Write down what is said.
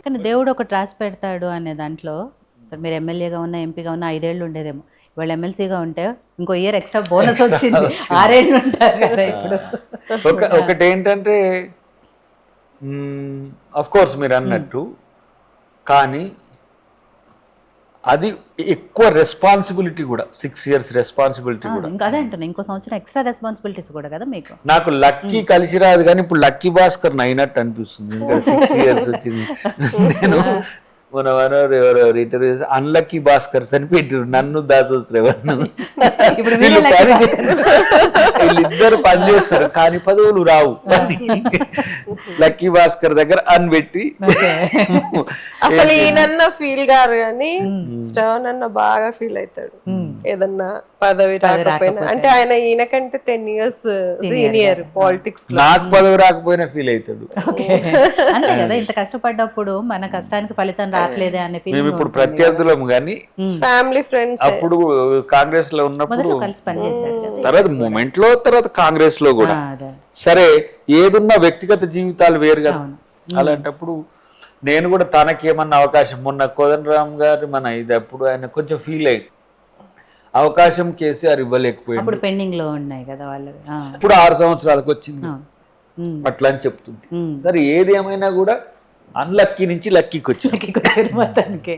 కానీ దేవుడు ఒకటి రాసి పెడతాడు అనే దాంట్లో సరే మీరు ఎమ్మెల్యేగా ఉన్నా ఎంపీగా ఉన్నా 5 ఏళ్ళు ఉండేదేమో, ఇవాళ ఎమ్మెల్సీగా ఉంటే ఇంకో ఇయర్ ఎక్స్ట్రా బోనస్ వచ్చింది, 6 ఏళ్ళు ఉంటారు కదా ఇప్పుడు. ఒకటి ఏంటంటే అఫ్ కోర్స్ మీరు అన్నట్టు, కానీ అది ఎక్కువ రెస్పాన్సిబిలిటీ కూడా, 6 years రెస్పాన్సిబిలిటీ కూడా. ఇంకా అదే అంటున్నా, ఇంకో సంవత్సరం ఎక్స్ట్రా రెస్పాన్సిబిలిటీస్ కూడా కదా మీకు. నాకు లక్కీ కలిసి రాదు, కానీ ఇప్పుడు లక్కీ భాస్కర్ అయినట్టు అనిపిస్తుంది. ఇంకా 6 years వచ్చింది. నేను మన మనోరు ఎవరో ఇంటర్వ్యూ చేసి అన్లక్కీ భాస్కర్స్ అని పెట్టారు నన్ను, దాసోశ్రేవన్ను. వీళ్ళిద్దరు పని చేస్తారు కానీ పదవులు రావు. లక్కీ భాస్కర్ దగ్గర అన్బెట్టి అసలు ఈయనన్న ఫీల్ గారు కానీ శ్రవణ్ అన్న బాగా ఫీల్ అవుతాడు ఏదన్నా పదవి రాకపోయినా. అంటే ఆయన ఈయనకంటే 10 years సీనియర్ పాలిటిక్స్. నాకు పదవి రాకపోయినా ఫీల్ అవుతాడు. అంతే కదా, ఇంత కష్టపడ్డప్పుడు మన కష్టానికి ఫలితం రావట్లేదే అనే మేము ఫీలింగ్. ఇప్పుడు ప్రత్యర్థులం కానీ ఫ్యామిలీ ఫ్రెండ్స్ అప్పుడు కాంగ్రెస్ లో ఉన్నప్పుడు, మొదట్లో కలిసి పనిచేశారు కదా. తర్వాత మూమెంట్ లో, తర్వాత కాంగ్రెస్ లో కూడా. అదే. సరే ఏదున్నా వ్యక్తిగత జీవితాలు వేరు కదా. అలాంటప్పుడు నేను కూడా తనకి ఏమన్నా అవకాశం, మొన్న కోదండరామ్ గారు మన ఇది అప్పుడు ఆయన కొంచెం ఫీల్ అయ్యి అవకాశం కేసీఆర్ ఇవ్వలేకపోయింది. అప్పుడు పెండింగ్ లో ఉన్నాయి కదా వాళ్ళు. ఇప్పుడు 6 సంవత్సరాలకు వచ్చింది అట్లా అని చెప్తుంది. సరే ఏది ఏమైనా కూడా అన్లక్కీ నుంచి లక్కీకి వచ్చింది మొత్తానికి.